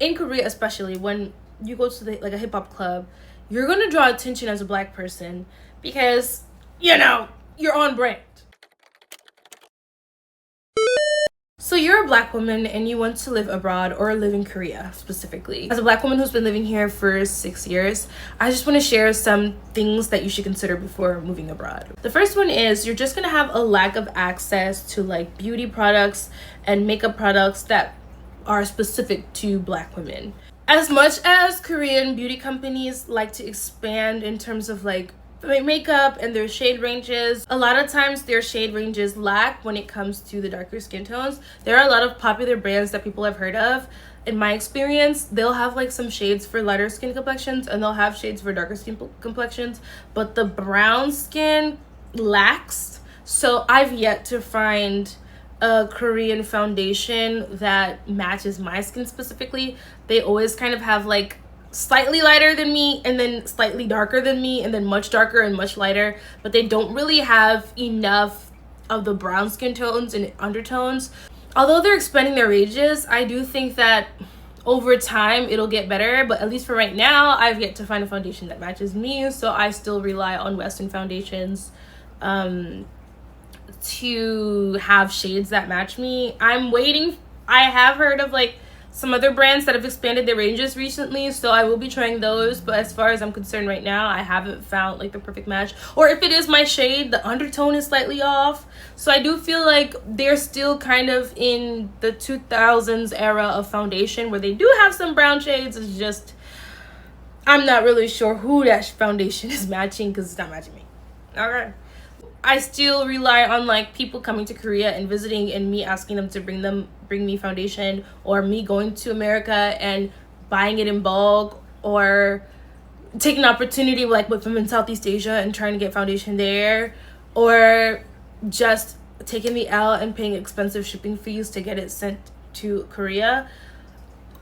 in Korea, especially when you go to like a hip-hop club, you're gonna draw attention as a black person because you're on brand. So you're a black woman and you want to live abroad or live in Korea specifically. As a black woman who's been living here for 6 years, I just want to share some things that you should consider before moving abroad. The first one is you're just going to have a lack of access to like beauty products and makeup products that are specific to black women. As much as Korean beauty companies like to expand in terms of like makeup and their shade ranges, a lot of times their shade ranges lack when it comes to the darker skin tones. There are a lot of popular brands that people have heard of. In my experience, they'll have like some shades for lighter skin complexions and they'll have shades for darker skin complexions, but the brown skin lacks. So I've yet to find a Korean foundation that matches my skin specifically. They always kind of have like slightly lighter than me and then slightly darker than me and then much darker and much lighter, but they don't really have enough of the brown skin tones and undertones. Although they're expanding their ranges, I do think that over time it'll get better, but at least for right now I've yet to find a foundation that matches me, so I still rely on Western foundations to have shades that match me. I have heard of like some other brands that have expanded their ranges recently, so I will be trying those, but as far as I'm concerned right now, I haven't found like the perfect match. Or if it is my shade, the undertone is slightly off. So I do feel like they're still kind of in the 2000s era of foundation where they do have some brown shades. It's just I'm not really sure who that foundation is matching because it's not matching me. Okay. I still rely on like people coming to Korea and visiting and me asking them to bring me foundation, or me going to America and buying it in bulk, or taking an opportunity like with them in Southeast Asia and trying to get foundation there, or just taking the L and paying expensive shipping fees to get it sent to Korea.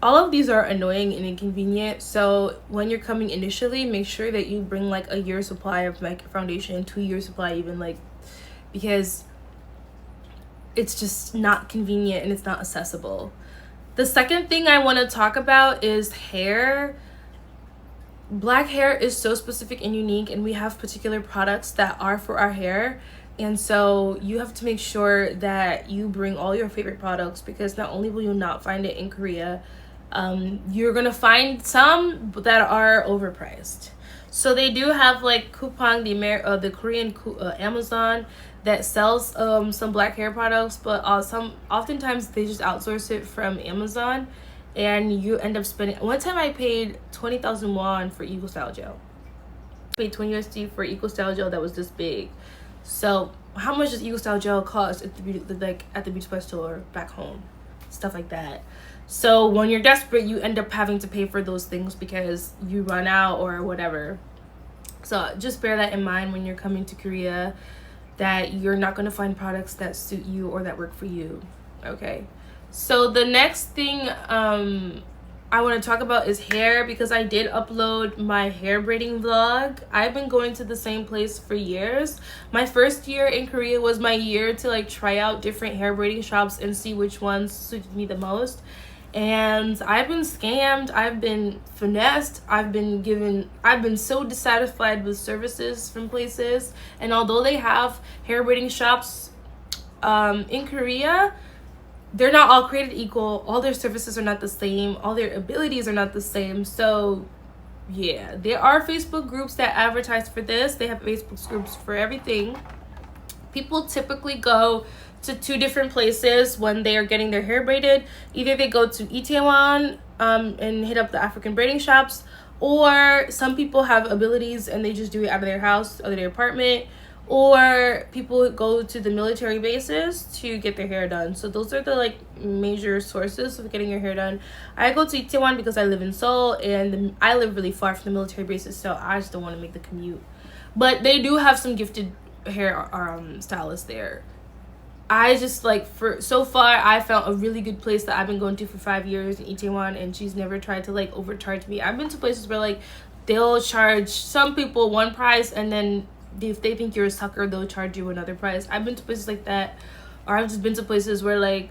All of these are annoying and inconvenient, so when you're coming initially, make sure that you bring like a year's supply of makeup foundation, 2 years supply even, like, because it's just not convenient and it's not accessible. The second thing I want to talk about is hair. Black hair is so specific and unique, and we have particular products that are for our hair. And so you have to make sure that you bring all your favorite products, because not only will you not find it in Korea, you're gonna find some that are overpriced. So they do have like Coupang, the Korean Amazon that sells some black hair products, but oftentimes they just outsource it from Amazon, and you end up spending. One time I paid 20,000 won for Eco Style gel. I paid 20 USD for Eco Style gel that was this big. So how much does Eco Style gel cost at the beauty supply store back home? Stuff like that. So when you're desperate, you end up having to pay for those things because you run out or whatever. So just bear that in mind when you're coming to Korea, that you're not going to find products that suit you or that work for you. Okay. So the next thing I want to talk about is hair, because I did upload my hair braiding vlog. I've been going to the same place for years. My first year in Korea was my year to like try out different hair braiding shops and see which ones suited me the most. And I've been scammed, I've been finessed, I've been so dissatisfied with services from places. And although they have hair braiding shops in Korea, they're not all created equal. All their services are not the same. All their abilities are not the same. So yeah, there are Facebook groups that advertise for this. They have Facebook groups for everything. People typically go to 2 different places when they are getting their hair braided. Either they go to Itaewon and hit up the African braiding shops, or some people have abilities and they just do it out of their house, out of their apartment, or people go to the military bases to get their hair done. So those are the like major sources of getting your hair done. I go to Itaewon because I live in Seoul, and I live really far from the military bases, so I just don't want to make the commute. But they do have some gifted hair stylists there. I just like, for so far I found a really good place that I've been going to for 5 years in Itaewon, and she's never tried to like overcharge me. I've been to places where like they'll charge some people one price, and then if they think you're a sucker, they'll charge you another price. I've been to places like that. Or I've just been to places where like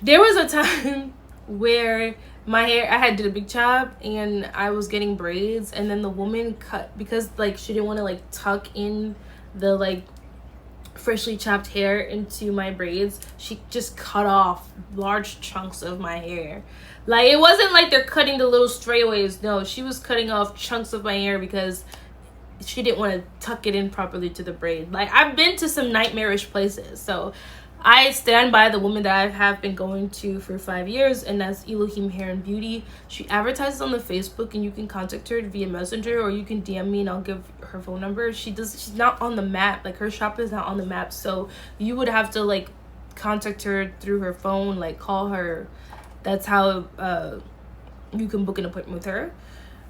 there was a time where my hair, I had did a big chop and I was getting braids, and then the woman cut, because like she didn't want to like tuck in the like freshly chopped hair into my braids. She just cut off large chunks of my hair. Like, it wasn't like they're cutting the little strayaways. No, she was cutting off chunks of my hair because she didn't want to tuck it in properly to the braid. Like, I've been to some nightmarish places, so I stand by the woman that I have been going to for 5 years, and that's Elohim Hair and Beauty. She advertises on the Facebook, and you can contact her via Messenger, or you can DM me and I'll give her phone number. She's not on the map. Like, her shop is not on the map, so you would have to like contact her through her phone, like call her. That's how you can book an appointment with her.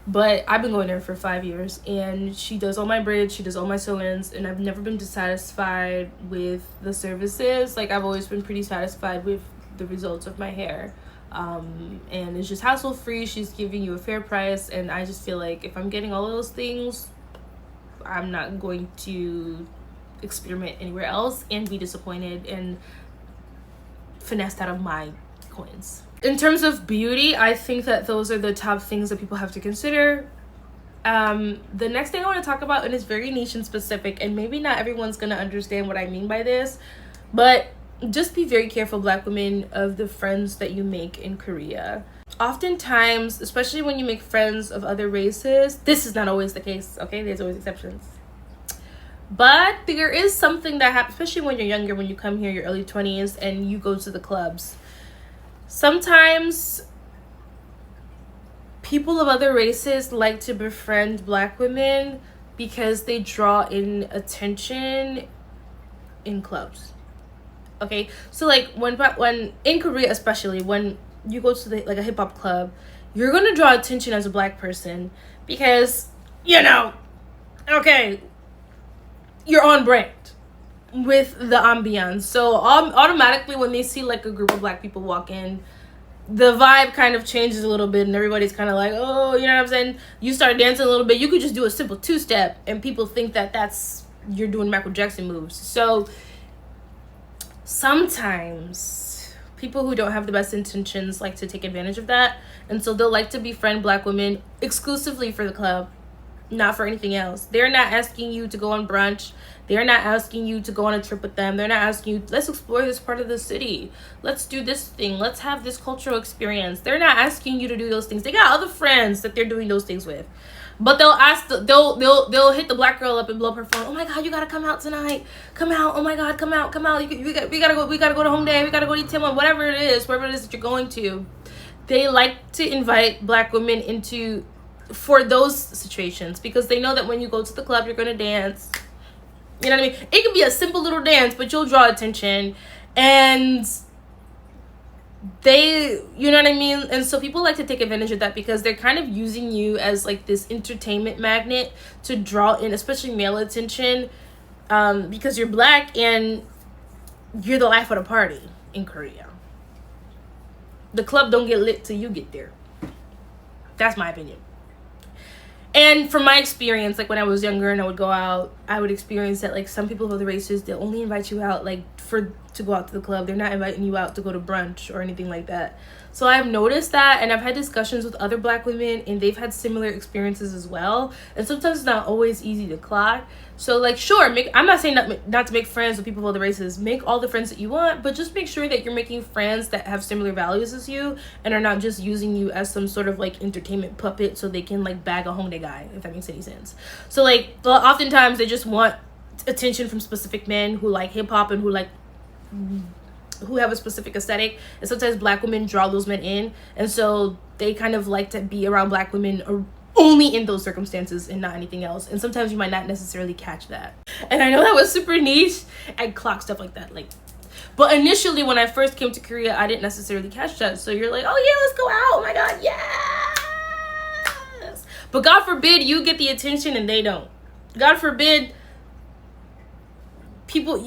But I've been going there for 5 years, and she does all my braids, she does all my sew-ins, and I've never been dissatisfied with the services. Like, I've always been pretty satisfied with the results of my hair. And it's just hassle-free. She's giving you a fair price, and I just feel like if I'm getting all of those things, I'm not going to experiment anywhere else and be disappointed and finessed out of my coins. In terms of beauty, I think that those are the top things that people have to consider. The next thing I want to talk about, and it's very niche and specific, and maybe not everyone's going to understand what I mean by this, but just be very careful, Black women, of the friends that you make in Korea. Oftentimes, especially when you make friends of other races, this is not always the case, okay? There's always exceptions. But there is something that happens, especially when you're younger, when you come here, your early 20s, and you go to the clubs. Sometimes people of other races like to befriend Black women because they draw in attention in clubs. Okay, so like when in Korea, especially when you go to like a hip-hop club, you're gonna draw attention as a Black person because, you know, okay, you're on brand with the ambiance. So automatically when they see like a group of Black people walk in, the vibe kind of changes a little bit, and everybody's kind of like, oh, you know what I'm saying? You start dancing a little bit. You could just do a simple two-step, and people think that you're doing Michael Jackson moves. So sometimes people who don't have the best intentions like to take advantage of that, and so they'll like to befriend Black women exclusively for the club, not for anything else. They're not asking you to go on brunch. They're not asking you to go on a trip with them. They're not asking you, let's explore this part of the city. Let's do this thing. Let's have this cultural experience. They're not asking you to do those things. They got other friends that they're doing those things with. But they'll hit the Black girl up and blow up her phone. Oh my God, you gotta come out tonight. Come out. Oh my God, come out. We gotta go to home day. We gotta go to eat Tim, whatever it is that you're going to. They like to invite Black women for those situations because they know that when you go to the club, you're gonna dance. You know what I mean? It can be a simple little dance, but you'll draw attention, and you know what I mean? And so people like to take advantage of that because they're kind of using you as like this entertainment magnet to draw in, especially male attention, because you're Black and you're the life of the party in Korea. The club don't get lit till you get there. That's my opinion. And from my experience, like when I was younger and I would go out, I would experience that like some people of other races, they'll only invite you out like to go out to the club. They're not inviting you out to go to brunch or anything like that. So I've noticed that, and I've had discussions with other Black women, and they've had similar experiences as well. And sometimes it's not always easy to clock. So like, sure, I'm not saying not to make friends with people of other races. Make all the friends that you want, but just make sure that you're making friends that have similar values as you and are not just using you as some sort of like entertainment puppet so they can like bag a Hongdae guy, if that makes any sense. So like, oftentimes they just want attention from specific men who like hip hop and who have a specific aesthetic, and sometimes Black women draw those men in, and so they kind of like to be around Black women only in those circumstances and not anything else. And sometimes you might not necessarily catch that. And I know that was super niche. I clock stuff like that, but initially when I first came to Korea, I didn't necessarily catch that. So you're like, oh yeah, let's go out. Oh my God, yes. But God forbid you get the attention and they don't. God forbid people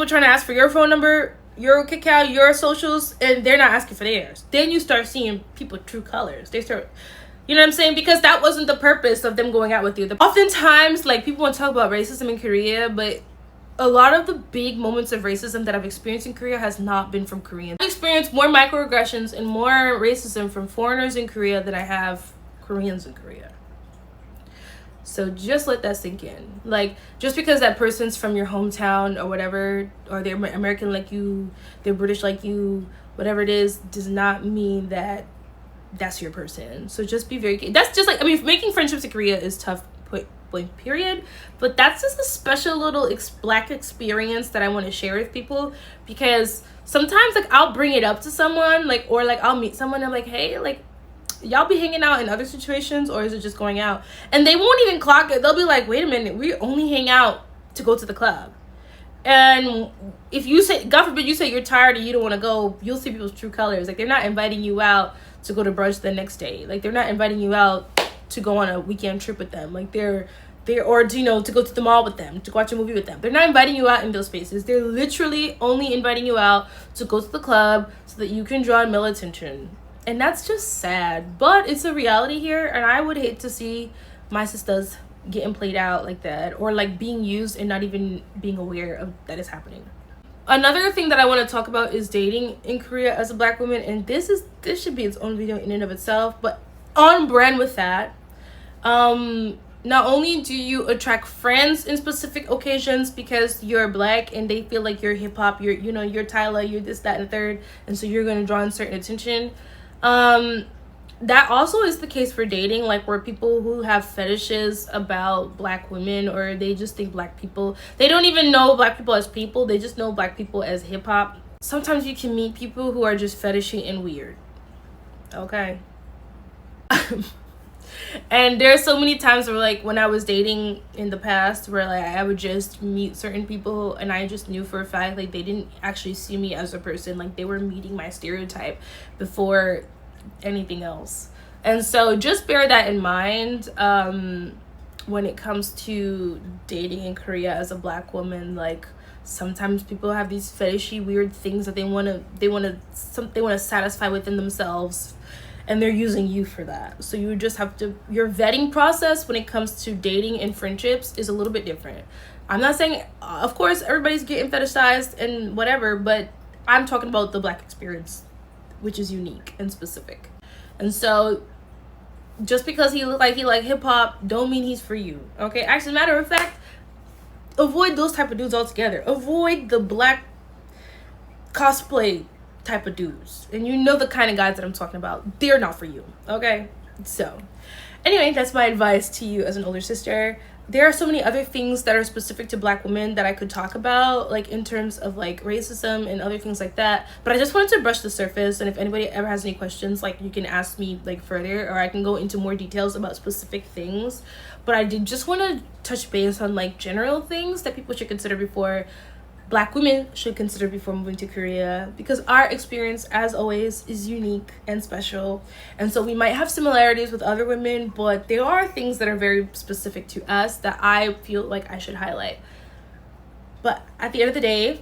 trying to ask for your phone number, your Kakao, your socials, and they're not asking for theirs. Then you start seeing people true colors. They start, you know what I'm saying? Because that wasn't the purpose of them going out with you. Oftentimes, like, people want to talk about racism in Korea, but a lot of the big moments of racism that I've experienced in Korea has not been from Koreans. I've experienced more microaggressions and more racism from foreigners in Korea than I have Koreans in Korea. So just let that sink in. Like, just because that person's from your hometown or whatever, or they're American like you, they're British like you, whatever it is, does not mean that that's your person. So just be very, that's just like, I mean, making friendships in Korea is tough, point blank period, but that's just a special little black experience that I want to share with people, because sometimes like I'll bring it up to someone, like, or like I'll meet someone and I'm like, hey, like, y'all be hanging out in other situations, or is it just going out? And they won't even clock it. They'll be like, wait a minute, we only hang out to go to the club. And if you say, God forbid, you say you're tired and you don't want to go, you'll see people's true colors. Like, they're not inviting you out to go to brunch the next day. Like, they're not inviting you out to go on a weekend trip with them. Like, they're or to, you know, to go to the mall with them, to watch a movie with them. They're not inviting you out in those spaces. They're literally only inviting you out to go to the club so that you can draw male attention. And that's just sad, but it's a reality here, and I would hate to see my sisters getting played out like that, or like being used and not even being aware of that is happening. Another thing that I want to talk about is dating in Korea as a black woman, and this should be its own video in and of itself, but on brand with that. Not only do you attract friends in specific occasions because you're black and they feel like you're hip-hop, you're Tyler, you're this, that, and the third, and so you're going to draw in certain attention. That also is the case for dating, like where people who have fetishes about black women, or they just think black people, they don't even know black people as people, they just know black people as hip-hop. Sometimes you can meet people who are just fetishy and weird, okay? And there's so many times where, like, when I was dating in the past, where like I would just meet certain people and I just knew for a fact like they didn't actually see me as a person, like they were meeting my stereotype before anything else. And so just bear that in mind when it comes to dating in Korea as a black woman. Like, sometimes people have these fetishy weird things that they want to satisfy within themselves, and they're using you for that. So you just have to, your vetting process when it comes to dating and friendships is a little bit different. I'm not saying, of course, everybody's getting fetishized and whatever, but I'm talking about the black experience, which is unique and specific. And so just because he look like he like hip-hop don't mean he's for you, okay? Actually, matter of fact, avoid those type of dudes altogether. Avoid the black cosplay type of dudes, and you know the kind of guys that I'm talking about. They're not for you, okay? So anyway, that's my advice to you as an older sister. There are so many other things that are specific to black women that I could talk about, like in terms of like racism and other things like that, but I just wanted to brush the surface. And if anybody ever has any questions, like, you can ask me like further, or I can go into more details about specific things. But I did just want to touch base on like general things that people should consider before, black women should consider before moving to Korea, because our experience, as always, is unique and special. And so we might have similarities with other women, but there are things that are very specific to us that I feel like I should highlight. But at the end of the day,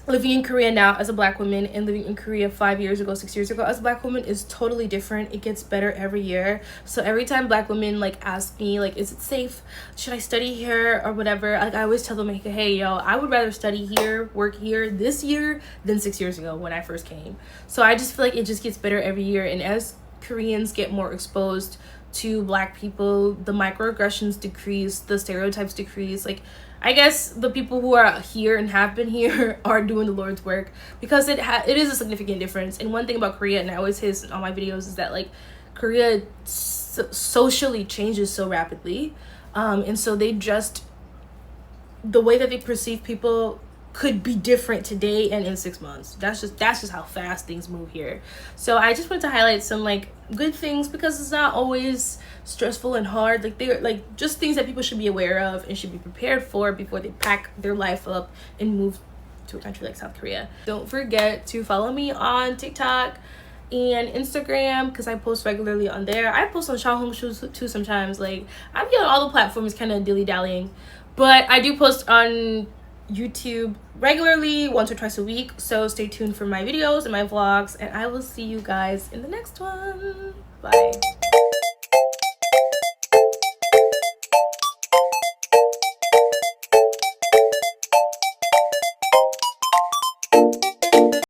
living in Korea now as a black woman and living in Korea 5 years ago, 6 years ago as a black woman is totally different. It gets better every year. So every time black women like ask me like, is it safe, should I study here or whatever, like I always tell them like, hey yo, I would rather study here, work here this year than 6 years ago when I first came. So I just feel like it just gets better every year. And as Koreans get more exposed to black people, the microaggressions decrease, the stereotypes decrease. Like, I guess the people who are here and have been here are doing the Lord's work, because it is a significant difference. And one thing about Korea, and I always say this in all my videos, is that like Korea socially changes so rapidly, and so they just, the way that they perceive people could be different today and in 6 months. That's just how fast things move here. So I just wanted to highlight some like good things, because it's not always stressful and hard. Like, they're like just things that people should be aware of and should be prepared for before they pack their life up and move to a country like South Korea. Don't forget to follow me on TikTok and Instagram, because I post regularly on there. I post on Xiaohongshu too sometimes. Like, I'm on all the platforms kind of dilly-dallying, but I do post on YouTube regularly, once or twice a week. So stay tuned for my videos and my vlogs, and I will see you guys in the next one. Bye.